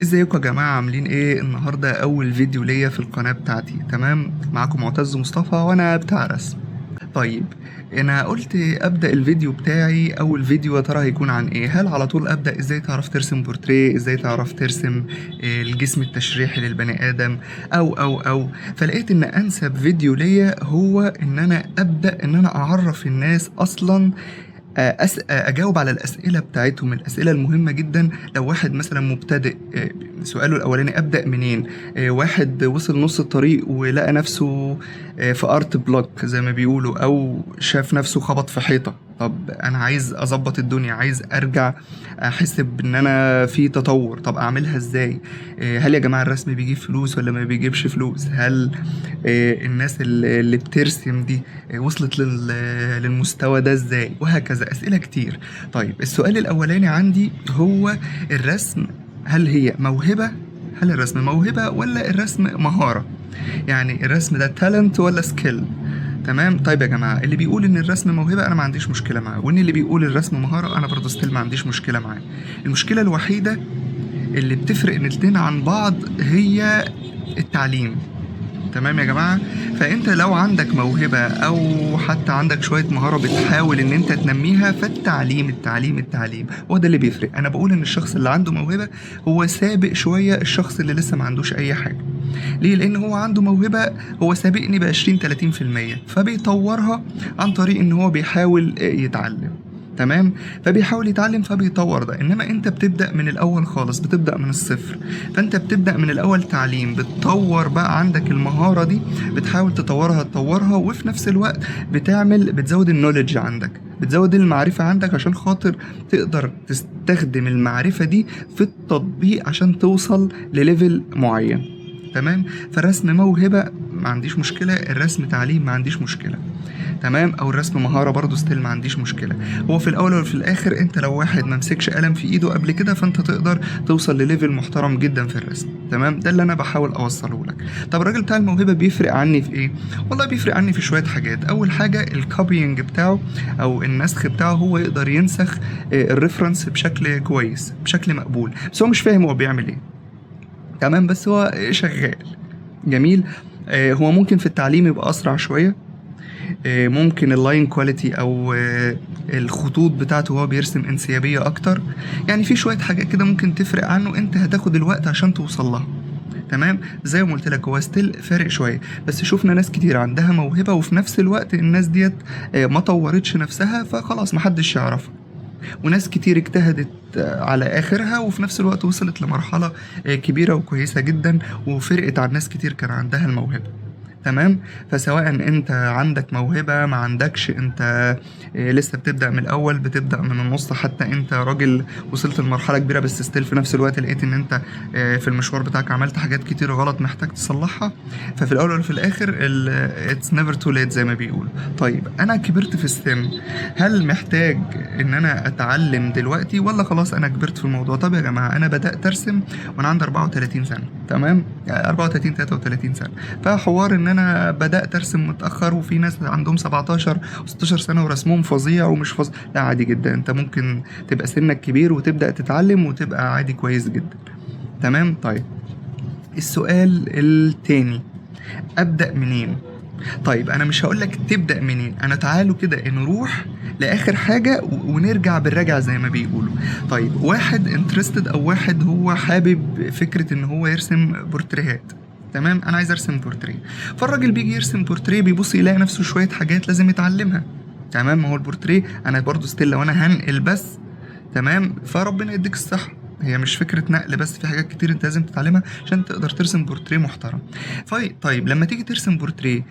ازيكم يا جماعة عاملين ايه؟ النهاردة أول فيديو ليا في القناة بتاعتي. تمام، معاكم معتز مصطفى وأنا بتاع رسم. طيب، أنا قلت أبدأ الفيديو بتاعي. أول فيديو يا ترى هيكون عن ايه؟ هل على طول أبدأ ازاي تعرف ترسم بورتريه، ازاي تعرف ترسم الجسم التشريحي للبني آدم، أو فلقيت إن أنسب فيديو ليا هو إن أنا أبدأ إن أنا أعرف الناس أصلا. أجاوب على الأسئلة بتاعتهم، الأسئلة المهمة جدا. لو واحد مثلا مبتدئ، سؤاله الأولاني أبدأ منين؟ واحد وصل نص الطريق ولقى نفسه في ارت بلوك زي ما بيقولوا، أو شاف نفسه خبط في حيطة. طب أنا عايز أظبط الدنيا، عايز أرجع أحس بإن أنا في تطور. طب أعملها إزاي؟ هل يا جماعة الرسم بيجيب فلوس ولا ما بيجيبش فلوس؟ هل الناس اللي بترسم دي وصلت للمستوى ده ازاي؟ وهكذا أسئلة كتير. طيب، السؤال الأولاني عندي هو الرسم هل هي موهبة؟ هل الرسم موهبة ولا الرسم مهارة؟ يعني الرسم ده تالنت ولا سكيل؟ تمام. طيب يا جماعة، اللي بيقول ان الرسم موهبة انا ما عنديش مشكلة معاه، وان اللي بيقول الرسم مهارة انا برضه ستيل ما عنديش مشكلة معاه. المشكلة الوحيدة اللي بتفرق الاتنين عن بعض هي التعليم. تمام يا جماعة. فانت لو عندك موهبة او حتى عندك شوية مهارة بتحاول ان انت تنميها، فالتعليم هو ده اللي بيفرق. انا بقول ان الشخص اللي عنده موهبة هو سابق شوية الشخص اللي لسه ما عندوش اي حاجة. ليه؟ لان هو عنده موهبة، هو سابقني ب20 30%، فبيطورها عن طريق ان هو بيحاول يتعلم. تمام. فبيحاول يتعلم فبيطور ده. انما انت بتبدأ من الاول خالص، بتبدأ من الصفر. فانت بتبدأ من الاول تعليم، بتطور بقى عندك المهارة دي، بتحاول تطورها، وفي نفس الوقت بتزود النوليدج عندك، بتزود المعرفة عندك عشان خاطر تقدر تستخدم المعرفة دي في التطبيق عشان توصل لليفل معين. تمام. فالرسم موهبة ما عنديش مشكلة، الرسم تعليم ما عنديش مشكلة. تمام. او الرسم مهارة برضو ستيل ما عنديش مشكلة. هو في الاول وفي الاخر انت لو واحد ما مسكش قلم في ايده قبل كده، فانت تقدر توصل لليفل محترم جدا في الرسم. تمام. ده اللي انا بحاول اوصله لك. طب الراجل بتاع الموهبة بيفرق عني في ايه؟ والله بيفرق عني في شوية حاجات. اول حاجة الكوبينج بتاعه او النسخ بتاعه، هو يقدر ينسخ الريفرنس بشكل كويس، بشكل مقبول، بس هو مش فاهم هو بيعمل ايه. تمام. بس هو شغال. جميل. هو ممكن في التعليم يبقى اسرع شويه. ممكن اللاين كواليتي او الخطوط بتاعته هو بيرسم انسيابيه اكتر. يعني في شويه حاجات كده ممكن تفرق عنه، انت هتاخد الوقت عشان توصل لها. تمام. زي ما قلت لك هو ستيل فارق شويه. بس شفنا ناس كتير عندها موهبه وفي نفس الوقت الناس ديت ما طورتش نفسها، فخلاص محدش يعرفها. وناس كتير اجتهدت على آخرها وفي نفس الوقت وصلت لمرحلة كبيرة وكويسة جدا، وفرقت عن ناس كتير كان عندها الموهبة. تمام. فسواء انت عندك موهبة ما عندكش، انت لسه بتبدأ من الاول، بتبدأ من النص، حتى انت راجل وصلت لمرحلة كبيرة بس ستيل في نفس الوقت لقيت ان انت في المشوار بتاعك عملت حاجات كتير غلط محتاج تصلحها. ففي الاول وفي الاخر it's never too late زي ما بيقولوا. طيب انا كبرت في السن، هل محتاج ان انا اتعلم دلوقتي ولا خلاص انا كبرت في الموضوع؟ طب يا جماعة انا بدأت ارسم وانا عندي 34 سنة. تمام. يعني 34 33 سنة. فحوار ان انا بدأت ارسم متأخر وفي ناس عندهم 17 و16 سنة ورسمهم فظيع ومش فظيع، لا عادي جدا. انت ممكن تبقى سنك كبير وتبدأ تتعلم وتبقى عادي كويس جدا. تمام. طيب، السؤال التاني، ابدأ منين؟ طيب انا مش هقولك تبدأ منين، انا تعالوا كده نروح لاخر حاجة ونرجع بالراجع زي ما بيقولوا. طيب، واحد انترستد او واحد هو حابب فكرة ان هو يرسم بورتريهات. تمام. انا عايز ارسم بورتريه. فالراجل بيجي يرسم بورتريه بيبص يلاقي نفسه شوية حاجات لازم يتعلمها. تمام. ما هو البورتريه انا برضو ستيل لو انا هنقل بس. تمام. فربنا يديك الصحة، هي مش فكرة نقل بس، في حاجات كتير انت لازم تتعلمها عشان تقدر ترسم بورتريه محترم. طيب لما تيجي ترسم بورتريه،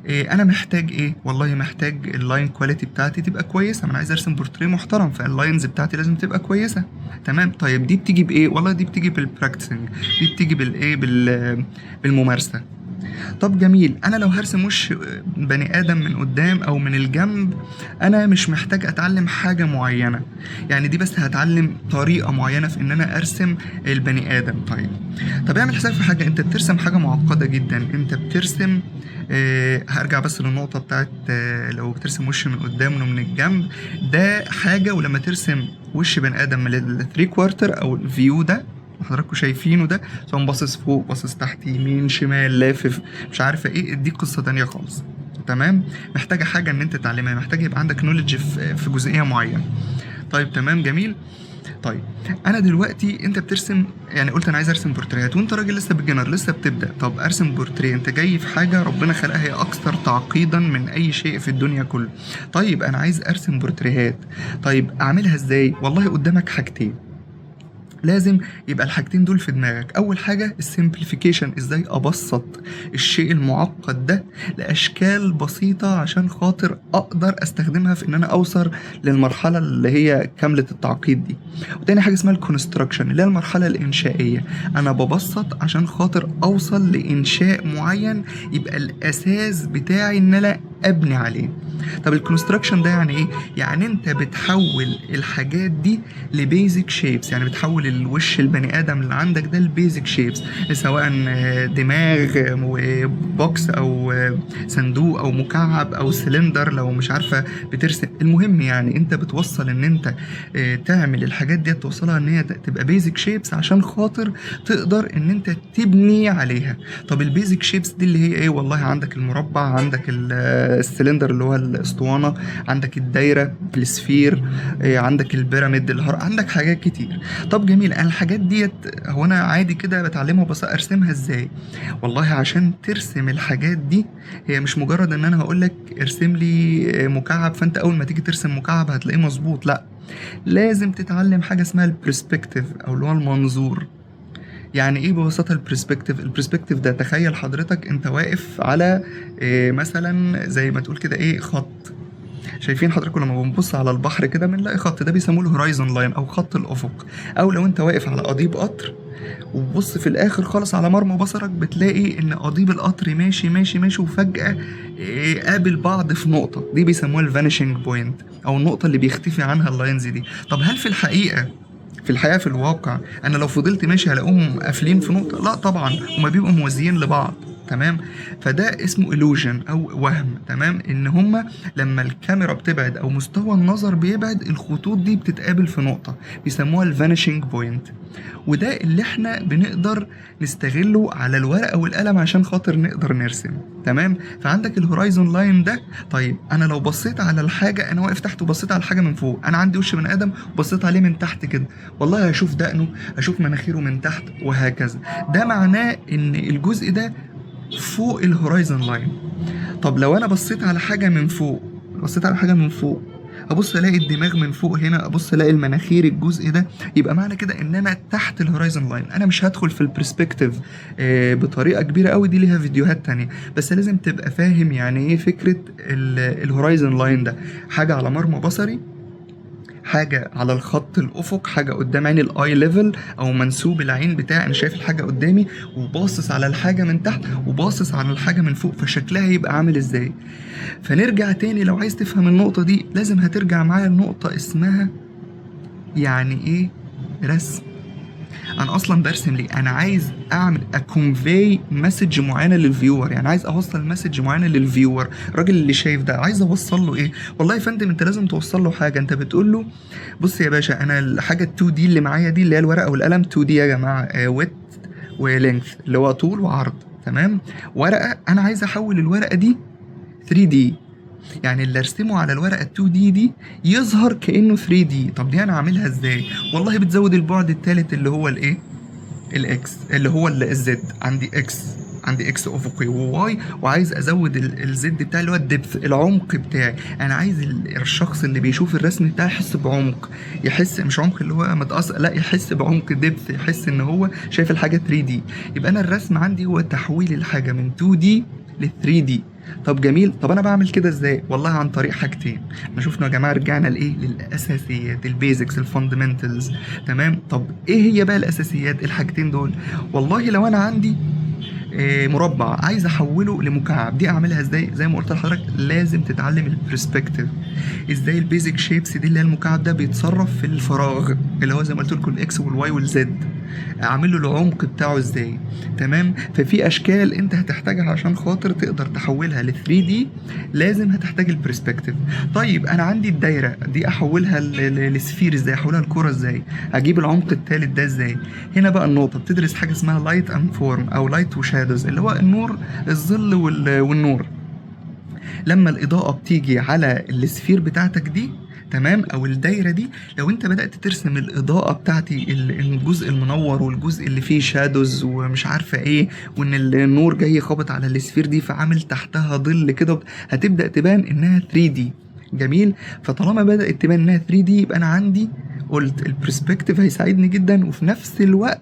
انا محتاج ايه؟ والله محتاج اللاين كواليتي بتاعتي تبقى كويسة، ما انا عايز ارسم بورتريه محترم، فاللاينز بتاعتي لازم تبقى كويسة. تمام. طيب دي بتيجي بايه؟ والله دي بتيجي بالبراكتسنج، دي بتيجي بالايه بالممارسة. طب جميل، انا لو هرسم وش بني ادم من قدام او من الجنب، انا مش محتاج اتعلم حاجة معينة. يعني دي بس هتعلم طريقة معينة في ان انا ارسم البني ادم. طب اعمل حساب في حاجة، انت بترسم حاجة معقدة جدا، انت بترسم هرجع بس للنقطة بتاعت لو بترسم وش من قدام ومن الجنب ده حاجة، ولما ترسم وش بني ادم من الثري كوارتر او الفيو ده حضراتكم شايفينه ده، سواء باصص فوق باصص تحت يمين شمال لافف مش عارفه ايه، دي قصه تانية خالص. تمام، محتاجه حاجه ان انت تتعلمها، محتاج يبقى عندك نوليدج في جزئيه معينه. طيب تمام جميل. طيب انا دلوقتي انت بترسم، يعني قلت انا عايز ارسم بورتريهات وانت راجل لسه بيجنر لسه بتبدا. طب ارسم بورتريه، انت جاي في حاجه ربنا خلقها هي اكثر تعقيدا من اي شيء في الدنيا كله. طيب انا عايز ارسم بورتريهات، طيب اعملها ازاي؟ والله قدامك حاجتين، لازم يبقى الحاجتين دول في دماغك. اول حاجه السيمبليفيكيشن، ازاي ابسط الشيء المعقد ده لاشكال بسيطه عشان خاطر اقدر استخدمها في ان انا اوصل للمرحله اللي هي كامله التعقيد دي. وتاني حاجه اسمها الكونستراكشن اللي هي المرحله الانشائيه، انا ببسط عشان خاطر اوصل لانشاء معين يبقى الاساس بتاعي ان انا ابني عليه. طب الكونستراكشن ده يعني ايه؟ يعني انت بتحول الحاجات دي لبيزك شيبس، يعني بتحول الوش البني ادم اللي عندك ده لبيزك شيبس، سواء دماغ وبوكس او صندوق او مكعب او سلندر لو مش عارفه بترسم. المهم يعني انت بتوصل ان انت تعمل الحاجات دي، توصلها ان هي تبقى بيزك شيبس عشان خاطر تقدر ان انت تبني عليها. طب البيزك شيبس دي اللي هي ايه؟ والله عندك المربع، عندك السلندر اللي هو الاسطوانه، عندك الدايره السفير، عندك البيراميد عندك حاجات كتير. طب جميل، انا الحاجات ديت هو انا عادي كده بتعلمها بس ارسمها ازاي؟ والله عشان ترسم الحاجات دي هي مش مجرد ان انا هقولك ارسم لي مكعب فانت اول ما تيجي ترسم مكعب هتلاقيه مظبوط، لا، لازم تتعلم حاجه اسمها البرسبكتيف او اللي هو المنظور. يعني ايه ببساطه البرسبكتيف؟ البرسبكتيف ده تخيل حضرتك انت واقف على مثلا زي ما تقول كده ايه خط، شايفين حضراتكم لما بنبص على البحر كده بنلاقي خط، ده بيسموه الهورايزون لاين او خط الافق. او لو انت واقف على قضيب قطر وبص في الاخر خالص على مرمى بصرك بتلاقي ان قضيب القطر ماشي ماشي ماشي وفجأة قابل بعض في نقطة، دي بيسموها الفانيشنج بوينت او النقطة اللي بيختفي عنها اللاينز دي. طب هل في الحقيقة في الواقع انا لو فضلت ماشي هلاقيهم قافلين في نقطة؟ لا طبعا، هما بيبقوا موازيين لبعض. تمام، فده اسمه illusion او وهم. تمام، ان هما لما الكاميرا بتبعد او مستوى النظر بيبعد الخطوط دي بتتقابل في نقطة بيسموها الفانيشنج بوينت، وده اللي احنا بنقدر نستغله على الورقة والقلم عشان خاطر نقدر نرسم. تمام، فعندك الهورايزون لاين ده. طيب انا لو بصيت على الحاجة، انا واقف تحت وبصيت على الحاجة من فوق، انا عندي وش بني ادم وبصيت عليه من تحت كده، والله هشوف دقنه هشوف مناخيره من تحت وهكذا، ده معناه ان الجزء ده فوق الهورايزون لاين. طب لو انا بصيت على حاجه من فوق، ابص الاقي الدماغ من فوق هنا، ابص الاقي المناخير الجزء ده، يبقى معنى كده ان انا تحت الهورايزون لاين. انا مش هدخل في البرسبكتيف بطريقه كبيره قوي، دي ليها فيديوهات تانية، بس لازم تبقى فاهم يعني ايه فكره الهورايزون لاين ده. حاجه على مرمى بصري، حاجه على الخط الافق، حاجه قدام عيني الاي ليفل او منسوب العين بتاعي، انا شايف الحاجه قدامي وباصص على الحاجه من تحت وباصص على الحاجه من فوق، فشكلها يبقى عامل ازاي. فنرجع تاني، لو عايز تفهم النقطه دي لازم هترجع معايا لنقطه اسمها يعني ايه رسم. انا اصلا برسم ليه؟ انا عايز اعمل اكونفي مسج معينه للفيور، يعني عايز اوصل مسج معينه للفيور. الراجل اللي شايف ده عايز اوصل له ايه؟ والله يا فندم انت لازم توصل له حاجه، انت بتقول له بص يا باشا انا الحاجه ال2 دي اللي معايا دي اللي هي الورقه والقلم، 2 دي يا جماعه ويت ولينث اللي هو طول وعرض. تمام، ورقه انا عايز احول الورقه دي 3 دي، يعني اللي ارسمه على الورقه 2 دي يظهر كانه 3 دي. طب دي انا اعملها ازاي؟ والله بتزود البعد الثالث اللي هو الايه؟ الاكس، اللي هو الزد. عندي اكس افقي وواي، وعايز ازود الزد بتاعي اللي هو الدبث، العمق بتاعي. انا عايز الشخص اللي بيشوف الرسم بتاعي يحس بعمق، يحس مش عمق اللي هو متقص، لا، يحس بعمق دبث، يحس ان هو شايف الحاجه 3 دي. يبقى انا الرسم عندي هو تحويل الحاجه من 2 دي ل 3 دي. طب جميل، طب انا بعمل كده ازاي؟ والله عن طريق حاجتين. احنا شفنا يا جماعه رجعنا لايه؟ للاساسيات، البيزكس، الفاندمنتالز. تمام، طب ايه هي بقى الاساسيات الحاجتين دول؟ والله لو انا عندي مربع عايز احوله لمكعب، دي اعملها ازاي؟ زي ما قلت لحضرتك لازم تتعلم البرسبكتيف، ازاي البيزك شيبس دي اللي هي المكعب ده بيتصرف في الفراغ اللي هو زي ما قلت لكم الاكس والواي والزد. اعمل له العمق بتاعه ازاي. تمام. ففي اشكال انت هتحتاجها عشان خاطر تقدر تحولها ل 3 دي، لازم هتحتاج البرسبكتيف. طيب انا عندي الدايره دي احولها لسفير ازاي، احولها لكره ازاي، اجيب العمق الثالث ده ازاي. هنا بقى النقطه، بتدرس حاجه اسمها لايت اند فورم او لايت وشادوز، اللي هو النور، الظل والنور. لما الاضاءه بتيجي على السفير بتاعتك دي، تمام، او الدايره دي، لو انت بدات ترسم الاضاءه بتاعتي، الجزء المنور والجزء اللي فيه شادوز ومش عارفه ايه، وان النور جاي خابط على السفير دي فعامل تحتها ظل كده، هتبدا تبان انها 3 دي. جميل. فطالما بدات تبان انها 3 دي، يبقى انا عندي قلت البرسبكتيف هيساعدني جدا، وفي نفس الوقت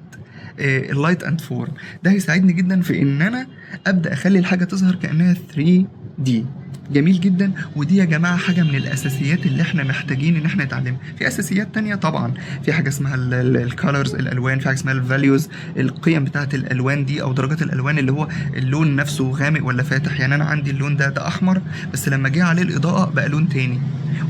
اللايت اند فورم ده هيساعدني جدا في ان انا ابدا اخلي الحاجه تظهر كانها 3 دي. جميل جدا. ودي يا جماعه حاجه من الاساسيات اللي احنا محتاجين ان احنا نتعلمها. في اساسيات تانية طبعا، في حاجه اسمها الكالرز، الالوان، في حاجه اسمها الفاليوز، القيم بتاعه الالوان دي او درجات الالوان، اللي هو اللون نفسه غامق ولا فاتح. يعني انا عندي اللون ده احمر، بس لما جه عليه الاضاءه بقى لون تاني،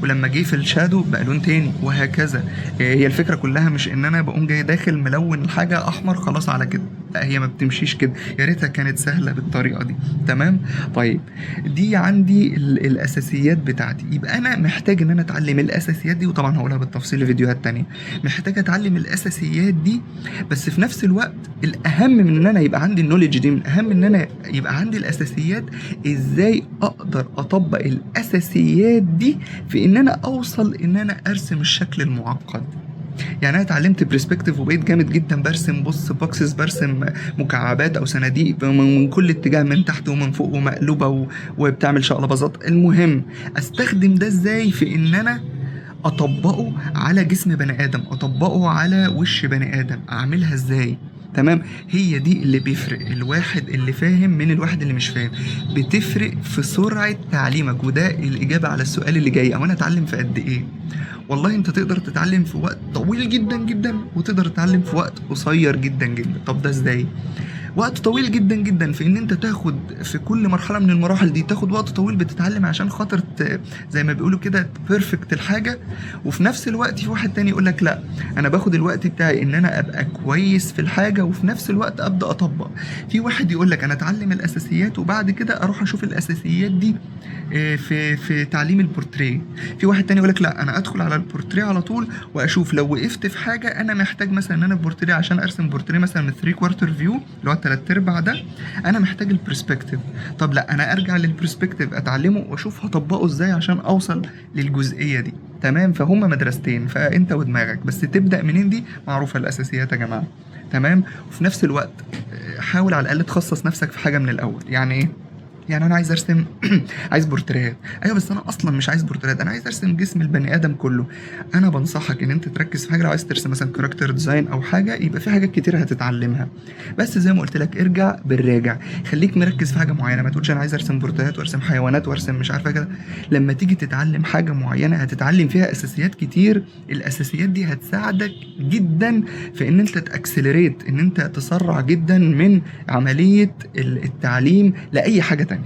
ولما جه في الشادو بقى لون تاني، وهكذا. هي الفكره كلها مش ان انا بقوم جاي داخل ملون الحاجه احمر خلاص على كده، لا، هي ما بتمشيش كده. يا ريتها كانت سهله بالطريقه دي. تمام. طيب دي عندي الاساسيات بتاعتي، يبقى انا محتاج ان انا اتعلم الاساسيات دي، وطبعا هقولها بالتفصيل في فيديوهات تانية. محتاج اتعلم الاساسيات دي، بس في نفس الوقت الاهم من ان انا يبقى عندي النوليدج دي، من اهم ان انا يبقى عندي الاساسيات، ازاي اقدر اطبق الاساسيات دي في ان انا اوصل ان انا ارسم الشكل المعقد. يعني انا اتعلمت برسبكتيف وبقيت جامد جدا، برسم بوكسز، برسم مكعبات او صناديق من كل اتجاه، من تحت ومن فوق ومقلوبه وبتعمل شقلباظات. المهم استخدم ده ازاي في ان انا اطبقه على جسم بني ادم، اطبقه على وش بني ادم، اعملها ازاي. تمام. هي دي اللي بيفرق الواحد اللي فاهم من الواحد اللي مش فاهم، بتفرق في سرعة تعليمك. وده الإجابة على السؤال اللي جاي، أو أنا أتعلم في قد إيه. والله أنت تقدر تتعلم في وقت طويل جدا جدا، وتقدر تتعلم في وقت قصير جدا جدا. طب ده إزاي؟ وقت طويل جدا جدا في ان انت تاخد في كل مرحله من المراحل دي، تاخد وقت طويل بتتعلم عشان خاطر زي ما بيقولوا كده بيرفكت الحاجه. وفي نفس الوقت في واحد تاني يقول لك لا، انا باخد الوقت بتاعي ان انا ابقى كويس في الحاجه، وفي نفس الوقت ابدا اطبق. في واحد يقول لك انا اتعلم الاساسيات وبعد كده اروح اشوف الاساسيات دي في تعليم البورتريه. في واحد تاني يقول لك لا، انا ادخل على البورتريه على طول واشوف لو وقفت في حاجه انا محتاج مثلا ان انا البورتريه عشان ارسم بورتريه مثلا من 3 كوارتر فيو اللي هو 3/4 ده، انا محتاج البرسبكتيف. طب لا، انا ارجع للبرسبكتيف اتعلمه واشوف هطبقه ازاي عشان اوصل للجزئيه دي. تمام. فهم مدرستين، فانت ودماغك بس تبدا منين، دي معروفه الاساسيات يا جماعه. تمام. وفي نفس الوقت حاول على الاقل تخصص نفسك في حاجه من الاول. يعني ايه؟ يعني انا عايز ارسم عايز بورتريهات. ايوه بس انا اصلا مش عايز بورتريهات، انا عايز ارسم جسم البني ادم كله. انا بنصحك ان انت تركز في حاجه. لو عايز ترسم مثلا كاركتر ديزاين او حاجه، يبقى في حاجات كتير هتتعلمها، بس زي ما قلت لك ارجع بالراجع، خليك مركز في حاجه معينه. ما تقولش انا عايز ارسم بورتريهات وارسم حيوانات وارسم مش عارفه كده. لما تيجي تتعلم حاجه معينه هتتعلم فيها اساسيات كتير، الاساسيات دي هتساعدك جدا في ان انت تاكسلريت، ان انت تسرع جدا من عمليه التعليم لاي حاجه تانية.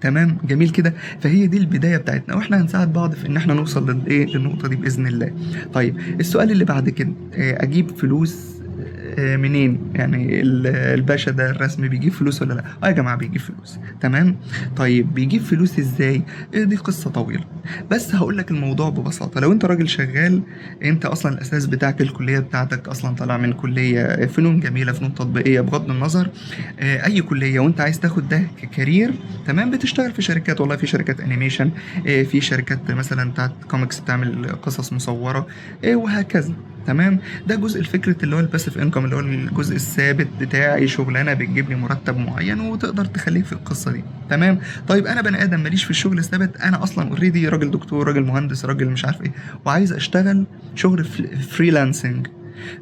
تمام. جميل كده. فهي دي البدايه بتاعتنا، واحنا هنساعد بعض في ان احنا نوصل للنقطه دي باذن الله. طيب السؤال اللي بعد كده، اجيب فلوس منين؟ يعني الباشا ده الرسم بيجيب فلوس ولا لا؟ يا جماعه بيجيب فلوس. تمام. طيب بيجيب فلوس ازاي؟ دي قصه طويله، بس هقول لك الموضوع ببساطه. لو انت راجل شغال، انت اصلا الاساس بتاعك الكليه بتاعتك اصلا طالع من كليه فنون جميله، فنون تطبيقيه، بغض النظر اي كليه، وانت عايز تاخد ده ككارير، تمام، بتشتغل في شركات. والله في شركات انيميشن، في شركات مثلا بتاعت كوميكس بتعمل قصص مصوره، وهكذا. تمام. ده جزء الفكرة اللي هو الباسيف انكم، اللي هو الجزء الثابت بتاعي، شغلانه بتجيب لي مرتب معين وتقدر تخليك في القصه دي. تمام. طيب انا بني ادم ماليش في الشغل الثابت، انا اصلا اوريدي راجل دكتور، راجل مهندس، راجل مش عارف ايه، وعايز اشتغل شغل فريلانسنج.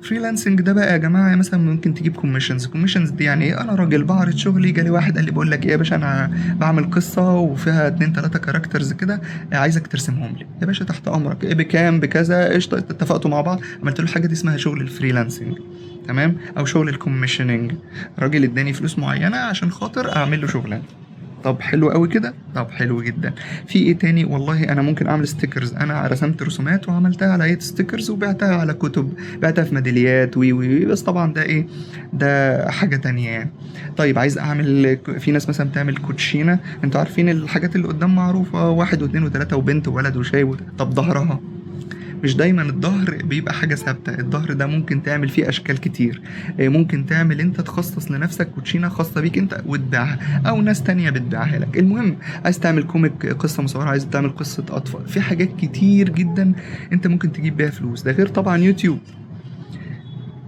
فريلانسنج ده بقى يا جماعه مثلا ممكن تجيب كوميشنز دي يعني ايه؟ انا راجل بعرض شغلي، جالي واحد قال لي بقول لك ايه يا باشا، انا بعمل قصه وفيها 2 3 كاركترز كده، عايزك ترسمهم لي يا باشا، تحت امرك، إيه بكام بكذا، قشطه، اتفقتوا مع بعض، عملت له الحاجه دي اسمها شغل الفريلانسنج. تمام. او شغل الكوميشننج، راجل اداني فلوس معينه عشان خاطر اعمل له شغلانه. طب حلو قوي كده، طب حلو جدا. في ايه تاني؟ والله انا ممكن اعمل ستيكرز، انا رسمت رسومات وعملتها على هيئه ستيكرز وبعتها على كتب، بعتها في ميداليات وي وي وي، بس طبعا ده ايه، ده حاجه تانية يعني. طيب عايز اعمل، في ناس مثلا بتعمل كوتشينه، انتوا عارفين الحاجات اللي قدام معروفه، واحد واثنين وثلاثه وبنت وولد وشاي طب ظهرها، مش دايما الظهر بيبقى حاجة ثابتة، الظهر ده ممكن تعمل فيه أشكال كتير. ممكن تعمل أنت تخصص لنفسك كوتشينة خاصة بيك أنت وتبيعها، أو ناس تانية بتبيعها لك. المهم عايز تعمل كوميك، قصة مصورة، عايز تعمل قصة أطفال، في حاجات كتير جدا أنت ممكن تجيب بيها فلوس. ده غير طبعا يوتيوب،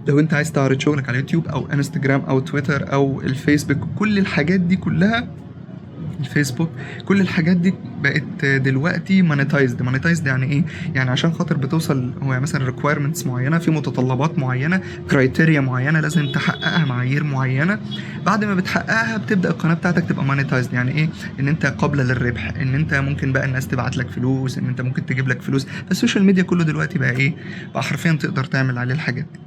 لو أنت عايز تعرض شغلك على يوتيوب أو انستجرام أو تويتر أو الفيسبوك، كل الحاجات دي كلها، الفيسبوك، كل الحاجات دي بقت دلوقتي مونيتايزد. يعني ايه؟ يعني عشان خاطر بتوصل، هو مثلا ريكويرمنتس معينه، في متطلبات معينه، كرايتيريا معينه لازم تحققها، معايير معينه، بعد ما بتحققها بتبدا القناه بتاعتك تبقى مونيتايزد. يعني ايه؟ ان انت قابله للربح، ان انت ممكن بقى الناس تبعت لك فلوس، ان انت ممكن تجيب لك فلوس. فالسوشيال ميديا كله دلوقتي بقى ايه، بقى حرفيا تقدر تعمل عليه الحاجات دي.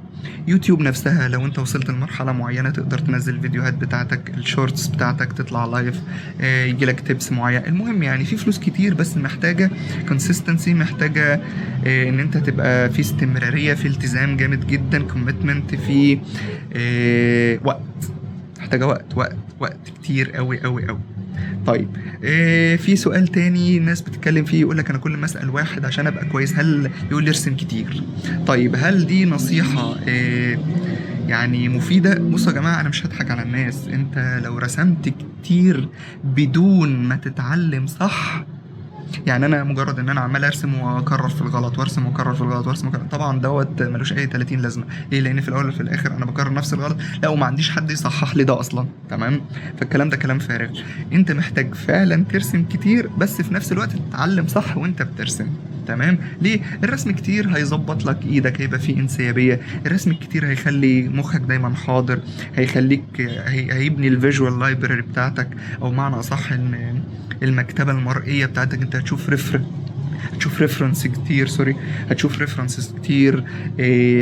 يوتيوب نفسها لو انت وصلت لمرحلة معينة تقدر تنزل الفيديوهات بتاعتك، الشورتس بتاعتك، تطلع لايف، يجي لك تيبس معين. المهم يعني في فلوس كتير، بس محتاجة كونسيستنسي، محتاجة ان انت تبقى في استمرارية، في التزام جامد جدا، كوميتمنت، في وقت، محتاجة وقت كتير قوي قوي قوي. طيب في سؤال تاني الناس بتتكلم فيه، يقول لك انا كل ما اسال واحد عشان ابقى كويس، هل يقول لي ارسم كتير. طيب هل دي نصيحه يعني مفيده؟ بصوا يا جماعه، انا مش هضحك على الناس، انت لو رسمت كتير بدون ما تتعلم صح، يعني انا مجرد ان انا عمال ارسم واكرر في الغلط، وارسم واكرر في الغلط، وارسم واكرر، طبعا دوت ملوش اي 30 لازمه. ليه؟ لان في الاول وفي الاخر انا بكرر نفس الغلط، لا وما عنديش حد يصحح لي ده اصلا. تمام؟ فالكلام ده كلام فارغ. انت محتاج فعلا ترسم كتير، بس في نفس الوقت تتعلم صح وانت بترسم. تمام؟ ليه؟ الرسم كتير هيظبط لك ايدك، هيبقى فيه انسيابيه. الرسم الكتير هيخلي مخك دايما حاضر، هيخليك هيبني الفيجوال لايبراري بتاعتك، او معنى اصح ان المكتبه المرئيه بتاعتك، انت هتشوف ريفرنس كتير، هتشوف ريفرنسز كتير،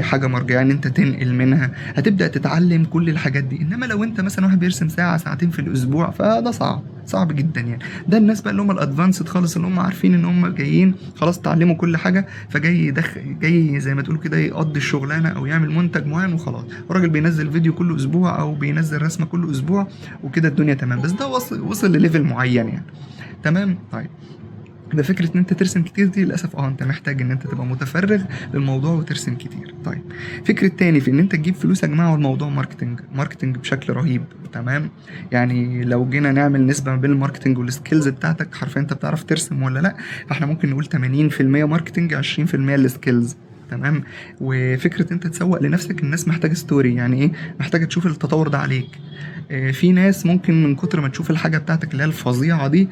حاجه مرجعيه ان انت تنقل منها، هتبدا تتعلم كل الحاجات دي. انما لو انت مثلا واحد بيرسم ساعه ساعتين في الاسبوع، فده صعب جدا يعني. ده الناس بقى اللي هم الادفانسد خالص، اللي هم عارفين ان هم جايين خلاص اتعلموا كل حاجه، فجاي جاي زي ما تقول كده يقضي الشغلانه او يعمل منتج معين وخلاص. الراجل بينزل فيديو كل اسبوع او بينزل رسمه كل اسبوع وكده الدنيا تمام، بس ده وصل لليفل معين يعني. تمام؟ طيب ده فكرة ان انت ترسم كتير دي للأسف انت محتاج ان انت تبقى متفرغ للموضوع وترسم كتير. طيب فكرة تاني في ان انت تجيب فلوس يا جماعة، والموضوع ماركتنج بشكل رهيب. تمام؟ يعني لو جينا نعمل نسبة ما بين الماركتنج والسكيلز بتاعتك، حرفيا انت بتعرف ترسم ولا لا، فاحنا ممكن نقول 80% ماركتنج، 20% السكيلز. تمام؟ وفكرة انت تسوق لنفسك، الناس محتاجة ستوري، يعني ايه؟ محتاجة تشوف التطور ده عليك. في ناس ممكن من كتر ما تشوف الحاجة بتاعتك اللي هي الفظيعة دي،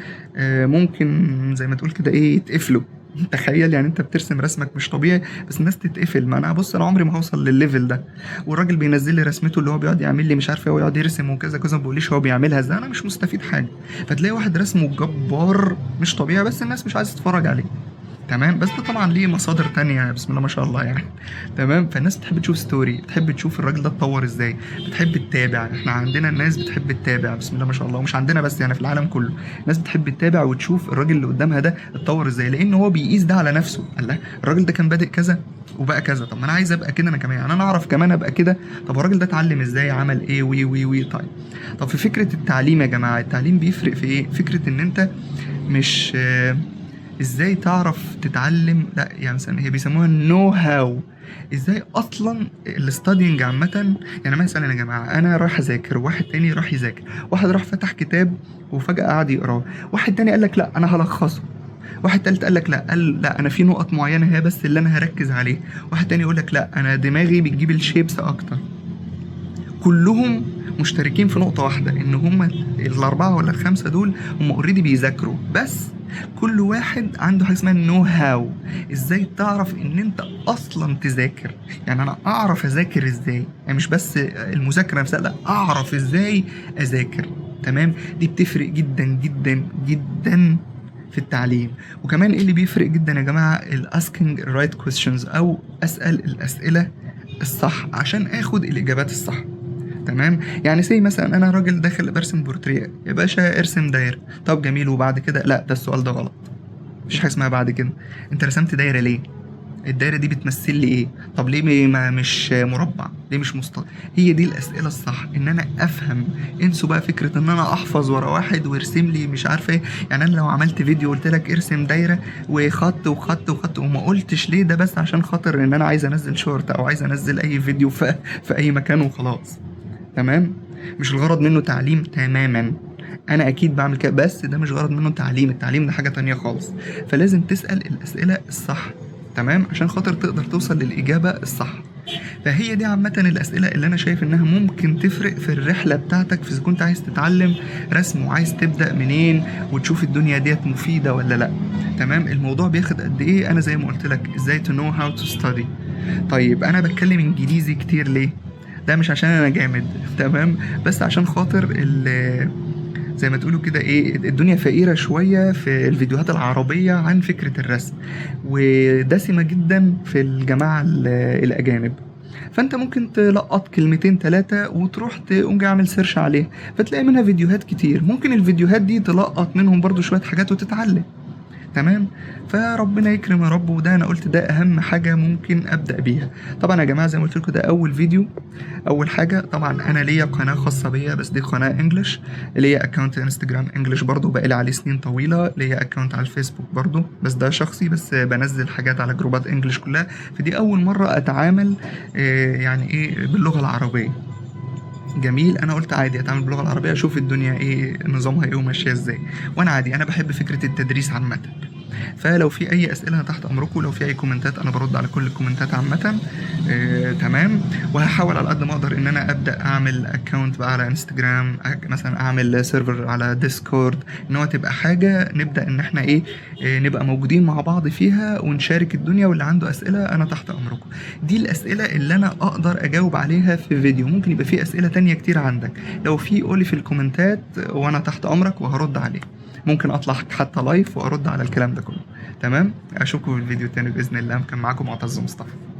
ممكن زي ما تقول كده ايه، يتقفلوا. تخيل يعني انت بترسم رسمك مش طبيعي، بس الناس تتقفل. ما انا بص، انا عمري ما هوصل للليفل ده، والراجل بينزل لي رسمته اللي هو بيقعد يعمل لي مش عارف ايه، ويقعد يرسم وكذا كذا، ما بيقوليش هو بيعملها ازاي، انا مش مستفيد حاجه. فتلاقي واحد رسمه جبار مش طبيعي، بس الناس مش عايزه تتفرج عليه. تمام؟ بس ده طبعا ليه مصادر تانية بسم الله ما شاء الله يعني. تمام؟ فالناس بتحب تشوف ستوري، بتحب تشوف الراجل ده اتطور ازاي، بتحب تتابع. احنا عندنا الناس بتحب تتابع بسم الله ما شاء الله، ومش عندنا بس يعني، في العالم كله الناس بتحب تتابع وتشوف الراجل اللي قدامها ده اتطور ازاي، لان هو بيقيس ده على نفسه. الله، الراجل ده كان بادئ كذا وبقى كذا، طب ما انا عايز ابقى كده انا كمان، يعني انا اعرف كمان ابقى كده. طب الراجل ده اتعلم ازاي، عمل ايه، وي وي وي. طب في فكرة التعليم يا جماعة، التعليم بيفرق في ايه؟ فكرة ان انت مش ازاي تعرف تتعلم، لا يعني مثلا هي بيسموها النو هاو، ازاي اصلا الستادينج عامه. يعني مثلا يا جماعه انا رايح اذاكر، واحد تاني راح يذاكر، واحد راح فتح كتاب وفجاه قعد يقراه، واحد تاني قال لك لا انا هلخصه، واحد تالت قال لك لا انا في نقط معينه هي بس اللي انا هركز عليه، واحد تاني يقول لك لا انا دماغي بتجيب الشيبس اكتر. كلهم مشتركين في نقطة واحدة، ان هم الاربعة ولا الخمسة دول هم اوريدي بيذاكروا، بس كل واحد عنده حاجة اسمها النو هاو، ازاي تعرف ان انت اصلا تذاكر. يعني انا اعرف اذاكر ازاي، يعني مش بس المذاكرة نفسها، لا اعرف ازاي اذاكر. تمام؟ دي بتفرق جدا جدا جدا في التعليم. وكمان ايه اللي بيفرق جدا يا جماعة؟ الاسكينج رايت كويستشنز، او اسأل الاسئلة الصح عشان اخد الاجابات الصح. تمام. يعني سي مثلا انا راجل داخل برسم بورتريه، يا باشا ارسم دايره. طب جميل، وبعد كده؟ لا، ده السؤال ده غلط. مفيش حاجه اسمها بعد كده. انت رسمت دايره ليه؟ الدايره دي بتمثل لي ايه؟ طب ليه ما مش مربع؟ ليه مش مستطيل؟ هي دي الاسئله الصح، ان انا افهم. انسوا بقى فكره ان انا احفظ ورا واحد ويرسم لي مش عارف ايه. يعني انا لو عملت فيديو قلت لك ارسم دايره وخط وخط وخط وما قلتش ليه، ده بس عشان خاطر ان انا عايز انزل شورت او عايز انزل اي فيديو في اي مكان وخلاص. تمام. مش الغرض منه تعليم تماما. انا اكيد بعمل كده، بس ده مش غرض منه تعليم. التعليم ده حاجه تانية خالص. فلازم تسال الاسئله الصح، تمام، عشان خاطر تقدر توصل للاجابه الصح. فهي دي عامه الاسئله اللي انا شايف انها ممكن تفرق في الرحله بتاعتك، في اذا كنت عايز تتعلم رسم وعايز تبدا منين وتشوف الدنيا ديت مفيده ولا لا. تمام. الموضوع بياخد قد ايه؟ انا زي ما قلت لك، ازاي to know how to study. طيب انا بتكلم انجليزي كتير ليه؟ ده مش عشان انا جامد، تمام، بس عشان خاطر زي ما تقولوا كده ايه، الدنيا فقيرة شوية في الفيديوهات العربية عن فكرة الرسم، ودسمة جدا في الجماعة الأجانب. فانت ممكن تلقط كلمتين 3 وتروح تقوم جاي عامل سيرش عليه، فتلاقي منها فيديوهات كتير. ممكن الفيديوهات دي تلقط منهم برضو شوية حاجات وتتعلم. تمام. فربنا يكرم يا رب. وده انا قلت ده اهم حاجه ممكن ابدا بيها. طبعا يا جماعه زي ما قلت لكم ده اول فيديو. اول حاجه طبعا انا ليا قناه خاصه بيا، بس دي قناه انجلش. ليا اكونت انستجرام انجلش برضو بقالي عليه سنين طويله. ليا اكونت على الفيسبوك برضو، بس ده شخصي، بس بنزل حاجات على جروبات انجلش كلها. فدي اول مره اتعامل يعني ايه باللغه العربيه. جميل. انا قلت عادي اتعامل باللغه العربيه، اشوف الدنيا ايه نظامها ايه وماشيه ازاي. وانا عادي، انا بحب فكره التدريس عامه. فلو في اي اسئله انا تحت امركم، لو في اي كومنتات انا برد على كل الكومنتات عامه. تمام. وهحاول على قد ما اقدر ان انا ابدا اعمل اكونت بقى على انستجرام، مثلا اعمل سيرفر على ديسكورد، ان هو تبقى حاجه نبدا ان احنا ايه نبقى موجودين مع بعض فيها ونشارك الدنيا. واللي عنده اسئله انا تحت امركم. دي الاسئله اللي انا اقدر اجاوب عليها في فيديو. ممكن يبقى في اسئله تانية كتير عندك، لو في قولي في الكومنتات وانا تحت امرك وهرد عليه. ممكن اطلع حتى لايف وارد على الكلام ده كله. تمام. اشوفكم في الفيديو التاني باذن الله. كان معاكم معتز مصطفى.